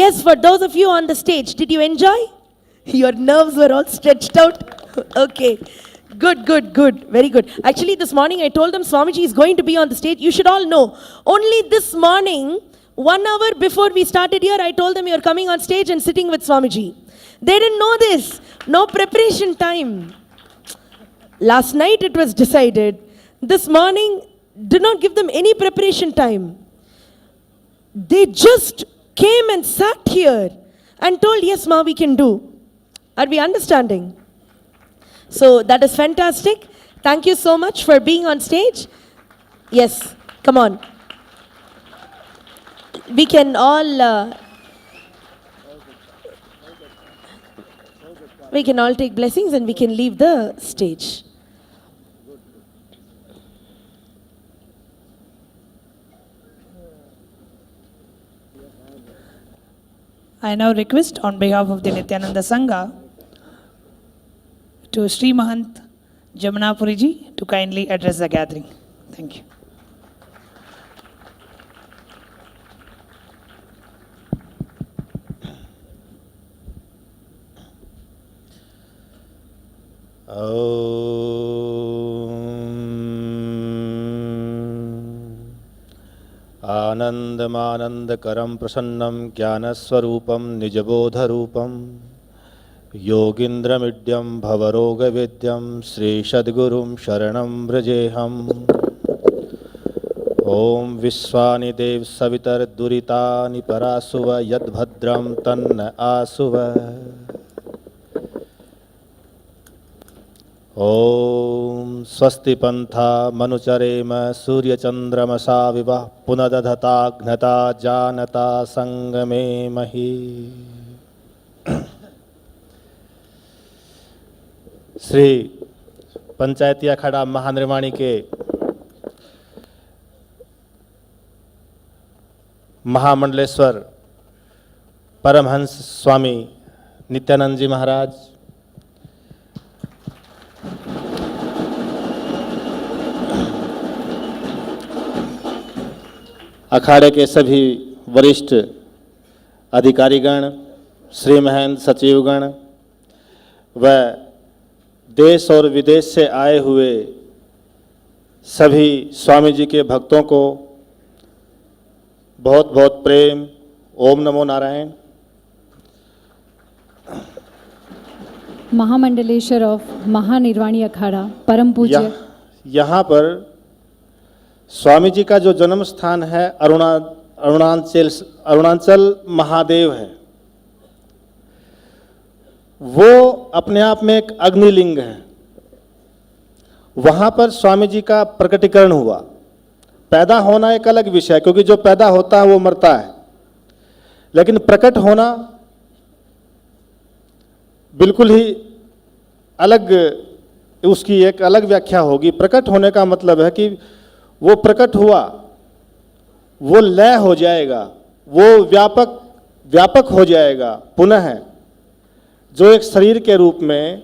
Yes, for those of you on the stage, did you enjoy? Your nerves were all stretched out. Okay. Good, good, good. Very good. Actually, this morning I told them Swamiji is going to be on the stage. You should all know. Only this morning, 1 hour before we started here, I told them you're coming on stage and sitting with Swamiji. They didn't know this. No preparation time. Last night it was decided. This morning, did not give them any preparation time. They just came and sat here and told, yes, ma, we can do. Are we understanding? So that is fantastic. Thank you so much for being on stage. Yes, come on. We can all take blessings and we can leave the stage. I now request on behalf of the Nityananda Sangha to Sri Mahant Jamunapuri ji to kindly address the gathering. Thank you. आनन्दमानन्दकरं प्रसन्नं ज्ञानस्वरूपं निजबोधरूपं योगीन्द्रमिड्यं भवरोगवेद्यं श्रीसद्गुरुं शरणं व्रजेऽहम्। ॐ विश्वानि देव सवितर्दुरितानि परासुव यद्भद्रं तन्न आसुव। ॐ स्वस्ति पन्था मनुचरेम सूर्यचन्द्रमसा विवः पुनदधताघ्नता जानता संगमे मही। श्री पंचायती अखाड़ा महानिर्वाणी के महामंडलेश्वर परमहंस स्वामी नित्यानंद जी महाराज, अखाड़े के सभी वरिष्ठ अधिकारीगण, श्री महंत सचिवगण व देश और विदेश से आए हुए सभी स्वामी जी के भक्तों को बहुत बहुत प्रेम। ओम नमो नारायण। महामंडलेश्वर ऑफ महानिर्वाणी अखाड़ा परम पूज्य यहाँ पर स्वामी जी का जो जन्म स्थान है अरुणाचल महादेव है। वो अपने आप में एक अग्निलिंग है। वहाँ पर स्वामी जी का प्रकटीकरण हुआ। पैदा होना एक अलग विषय है, क्योंकि जो पैदा होता है वो मरता है, लेकिन प्रकट होना बिल्कुल ही अलग, उसकी एक अलग व्याख्या होगी। प्रकट होने का मतलब है कि वो प्रकट हुआ, वो लय हो जाएगा, वो व्यापक हो जाएगा। पुनः जो एक शरीर के रूप में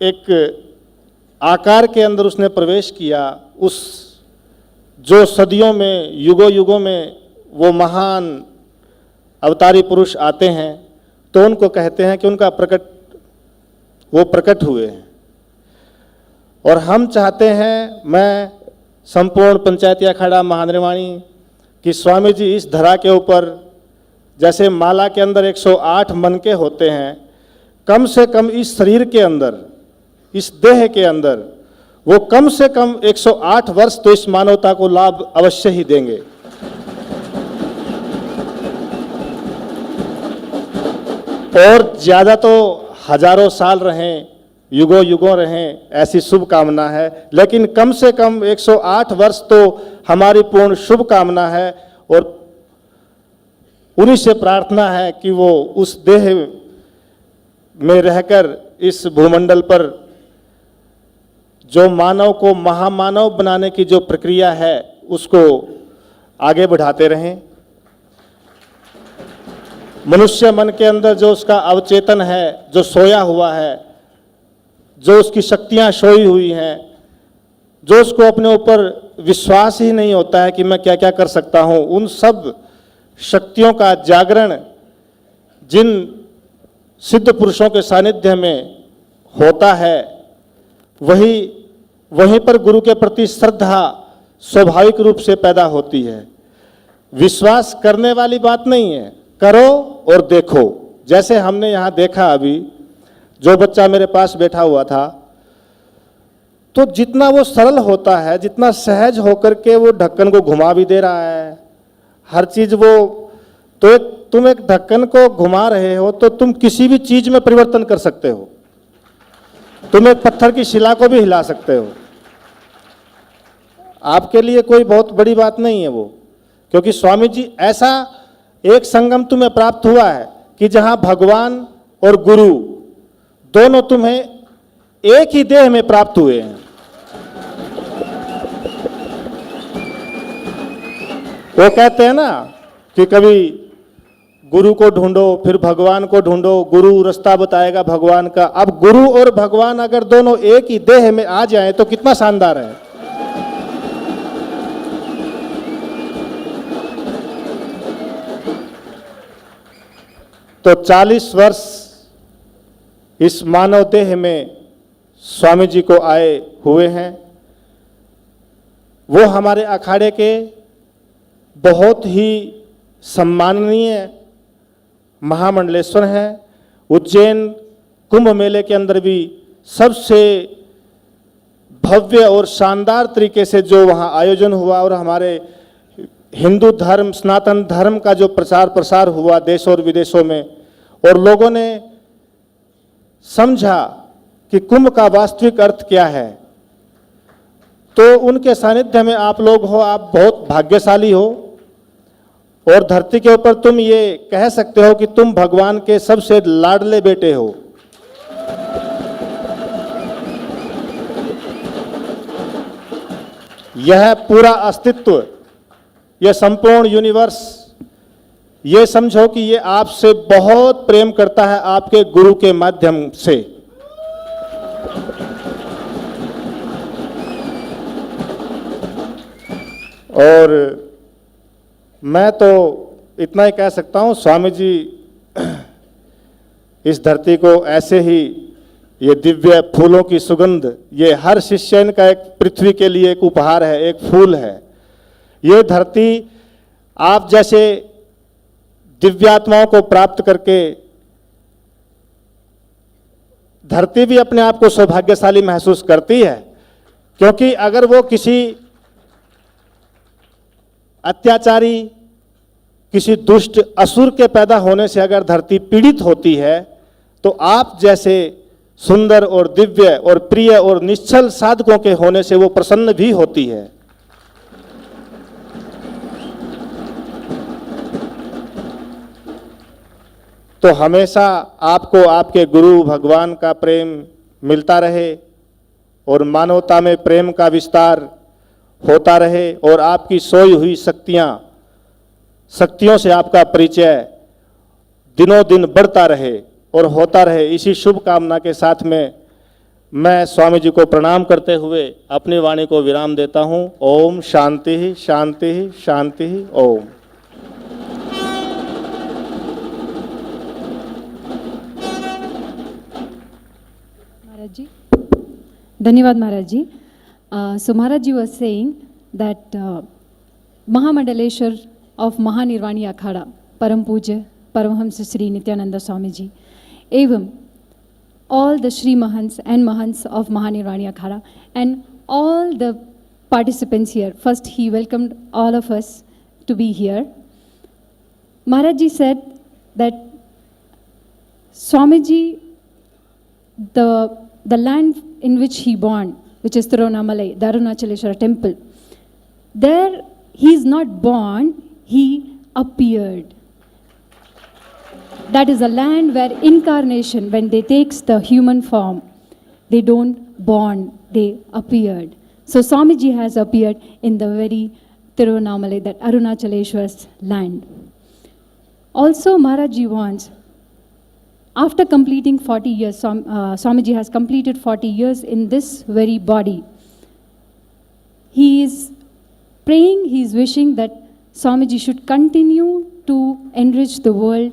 एक आकार के अंदर उसने प्रवेश किया, उस जो सदियों में युगों युगों में वो महान अवतारी पुरुष आते हैं, तो उनको कहते हैं कि उनका वो प्रकट हुए हैं। और हम चाहते हैं, मैं संपूर्ण पंचायती अखाड़ा महानिर्वाणी, कि स्वामी जी इस धरा के ऊपर जैसे माला के अंदर 108 मनके होते हैं, कम से कम इस शरीर के अंदर, इस देह के अंदर वो कम से कम 108 वर्ष तो इस मानवता को लाभ अवश्य ही देंगे। और ज़्यादा तो हजारों साल रहें, युगों युगों रहें, ऐसी शुभकामना है। लेकिन कम से कम 108 वर्ष तो हमारी पूर्ण शुभकामना है। और उन्हीं से प्रार्थना है कि वो उस देह में रहकर इस भूमंडल पर जो मानव को महामानव बनाने की जो प्रक्रिया है उसको आगे बढ़ाते रहें। मनुष्य मन के अंदर जो उसका अवचेतन है, जो सोया हुआ है, जो उसकी शक्तियां सोई हुई हैं, जो उसको अपने ऊपर विश्वास ही नहीं होता है कि मैं क्या क्या कर सकता हूं, उन सब शक्तियों का जागरण जिन सिद्ध पुरुषों के सानिध्य में होता है, वहीं पर गुरु के प्रति श्रद्धा स्वाभाविक रूप से पैदा होती है। विश्वास करने वाली बात नहीं है, करो और देखो। जैसे हमने यहाँ देखा अभी, जो बच्चा मेरे पास बैठा हुआ था, तो जितना वो सरल होता है, जितना सहज होकर के वो ढक्कन को घुमा भी दे रहा है, हर चीज वो, तो तुम एक ढक्कन को घुमा रहे हो तो तुम किसी भी चीज में परिवर्तन कर सकते हो। तुम एक पत्थर की शिला को भी हिला सकते हो। आपके लिए कोई बहुत बड़ी बात नहीं है वो, क्योंकि स्वामी जी ऐसा एक संगम तुम्हें प्राप्त हुआ है कि जहां भगवान और गुरु दोनों तुम्हें एक ही देह में प्राप्त हुए हैं। वो कहते हैं ना कि कभी गुरु को ढूंढो फिर भगवान को ढूंढो, गुरु रास्ता बताएगा भगवान का। अब गुरु और भगवान अगर दोनों एक ही देह में आ जाएं तो कितना शानदार है। तो 40 वर्ष इस मानव देह में स्वामी जी को आए हुए हैं। वो हमारे अखाड़े के बहुत ही सम्माननीय महामंडलेश्वर हैं। उज्जैन कुंभ मेले के अंदर भी सबसे भव्य और शानदार तरीके से जो वहाँ आयोजन हुआ और हमारे हिंदू धर्म, सनातन धर्म का जो प्रचार प्रसार हुआ देश और विदेशों में, और लोगों ने समझा कि कुंभ का वास्तविक अर्थ क्या है, तो उनके सानिध्य में आप लोग हो, आप बहुत भाग्यशाली हो। और धरती के ऊपर तुम ये कह सकते हो कि तुम भगवान के सबसे लाडले बेटे हो। यह पूरा अस्तित्व, यह संपूर्ण यूनिवर्स, ये समझो कि ये आपसे बहुत प्रेम करता है, आपके गुरु के माध्यम से। और मैं तो इतना ही कह सकता हूँ, स्वामी जी इस धरती को ऐसे ही, ये दिव्य फूलों की सुगंध, ये हर शिष्यन का एक पृथ्वी के लिए एक उपहार है, एक फूल है। ये धरती आप जैसे दिव्यात्माओं को प्राप्त करके, धरती भी अपने आप को सौभाग्यशाली महसूस करती है। क्योंकि अगर वो किसी अत्याचारी, किसी दुष्ट असुर के पैदा होने से अगर धरती पीड़ित होती है, तो आप जैसे सुंदर और दिव्य और प्रिय और निश्चल साधकों के होने से वो प्रसन्न भी होती है। तो हमेशा आपको आपके गुरु भगवान का प्रेम मिलता रहे और मानवता में प्रेम का विस्तार होता रहे, और आपकी सोई हुई शक्तियों से आपका परिचय दिनों दिन बढ़ता रहे और होता रहे। इसी शुभ कामना के साथ में मैं स्वामी जी को प्रणाम करते हुए अपनी वाणी को विराम देता हूँ। ओम शांति ही शांति ही शांति ही ओम। Maharaj ji. Dhanyavad Maharaj ji. So Maharaj ji was saying that Mahamandaleshwar of Mahanirvani Akhada, Param Pujya Paramhamsa Sri Nityananda Swami ji, evam all the Shri Mahants and Mahants of Mahanirvani Akhada and all the participants here. First, he welcomed all of us to be here. Maharaj ji said that Swamiji, the land in which he born, which is Tiruvannamalai, the Arunachaleshwara temple, there he is not born, he appeared. That is a land where incarnation, when they takes the human form, they don't born, they appeared. So Swamiji has appeared in the very Tiruvannamalai, that Arunachaleshwara's land. Also Maharaj ji wants, after completing 40 years, Swamiji has completed 40 years in this very body. He is praying, he is wishing that Swamiji should continue to enrich the world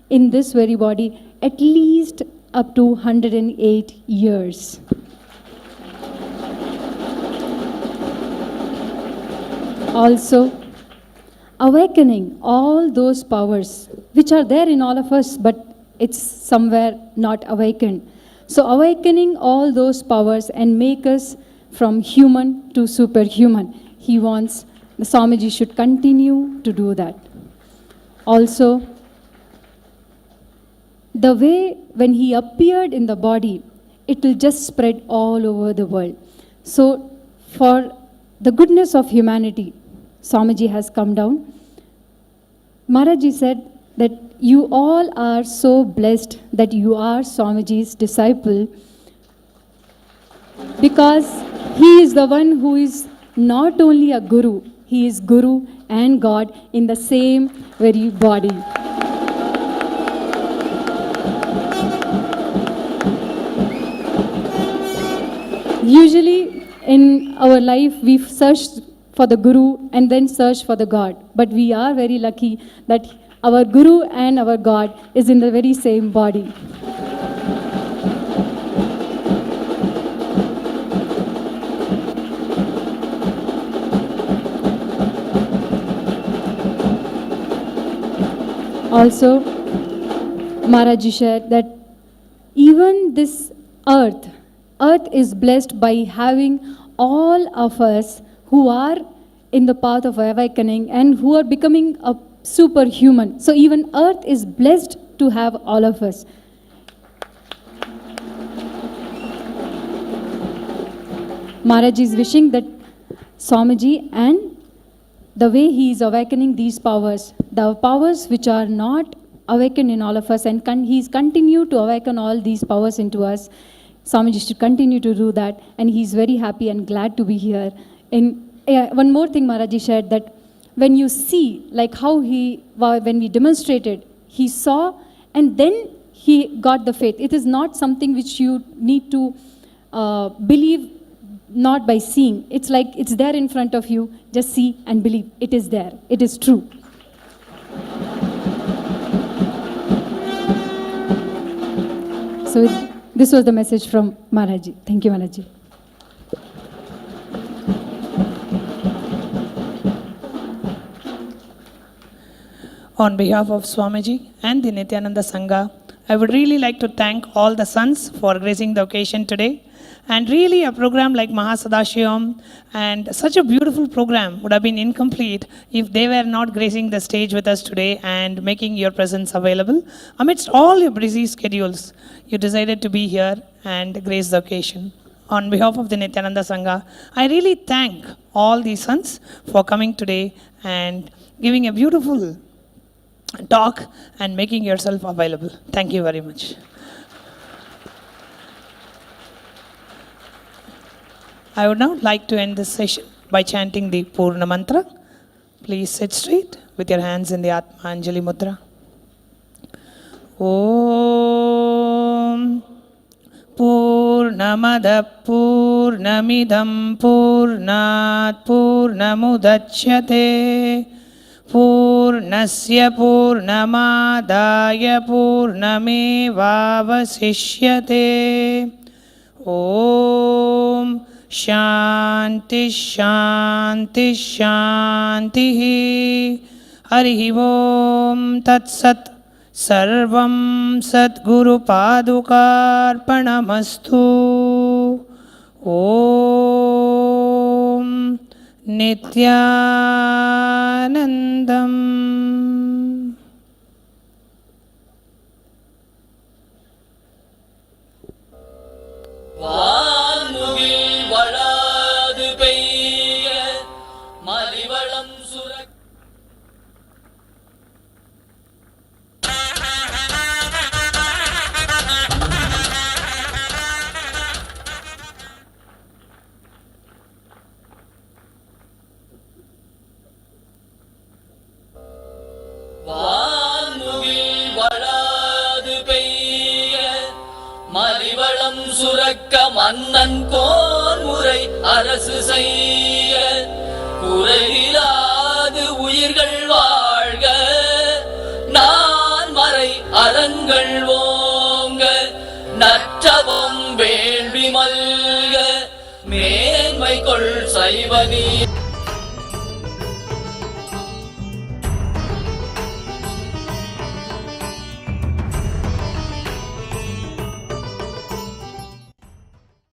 in this very body at least up to 108 years. Also, awakening all those powers which are there in all of us, but it's somewhere not awakened. So awakening all those powers and make us from human to superhuman. He wants the Swamiji should continue to do that. Also, the way when he appeared in the body, it will just spread all over the world. So for the goodness of humanity, Swamiji has come down. Maharaji said that you all are so blessed that you are Swamiji's disciple, because he is the one who is not only a guru, he is Guru and God in the same very body. Usually in our life we search for the Guru and then search for the God. But we are very lucky that our Guru and our God is in the very same body. Also, Maharaji shared that even this earth is blessed by having all of us who are in the path of awakening and who are becoming a superhuman. So even earth is blessed to have all of us. Maharaji is wishing that Swamiji and the way he is awakening these powers, the powers which are not awakened in all of us, and he is continue to awaken all these powers into us. Swamiji should continue to do that, and he is very happy and glad to be here. One more thing Maharaji shared, that when you see like how when we demonstrated, he saw and then he got the faith. It is not something which you need to believe not by seeing. It's like it's there in front of you, just see and believe. It is there, it is true. So this was the message from Maharaji. Thank you, Maharaji. On behalf of Swamiji and the Nityananda Sangha, I would really like to thank all the sons for gracing the occasion today. And really a program like Mahasadashivam and such a beautiful program would have been incomplete if they were not gracing the stage with us today and making your presence available. Amidst all your busy schedules, you decided to be here and grace the occasion. On behalf of the Nityananda Sangha, I really thank all the sons for coming today and giving a beautiful talk and making yourself available. Thank you very much. I would now like to end this session by chanting the Purna Mantra. Please sit straight with your hands in the Atma Anjali Mudra. Om Purnamada Purnamidam Purnat Purnamudachyate Purnasya Purnamadaya Purnamevavasishyate. Om Shanti Shanti Shanti. Harihi Om Tat Sat. Sarvam Satguru Padukarpanamastu. Om Nityanandam. வான்முகில் வளாது பெய்ய மலிவளம் சுரக்க வான்முகில் வளாது பெய்ய மலிவளம் சுரக்க மன்னன் கோன்முறை அரசு செய்ய குறையிலாது உயிர்கள் வாழ்க நலங்கள் ஓங்க நற்றவம் வேள்வி மல்க மேன்மை கொள் சைவநீ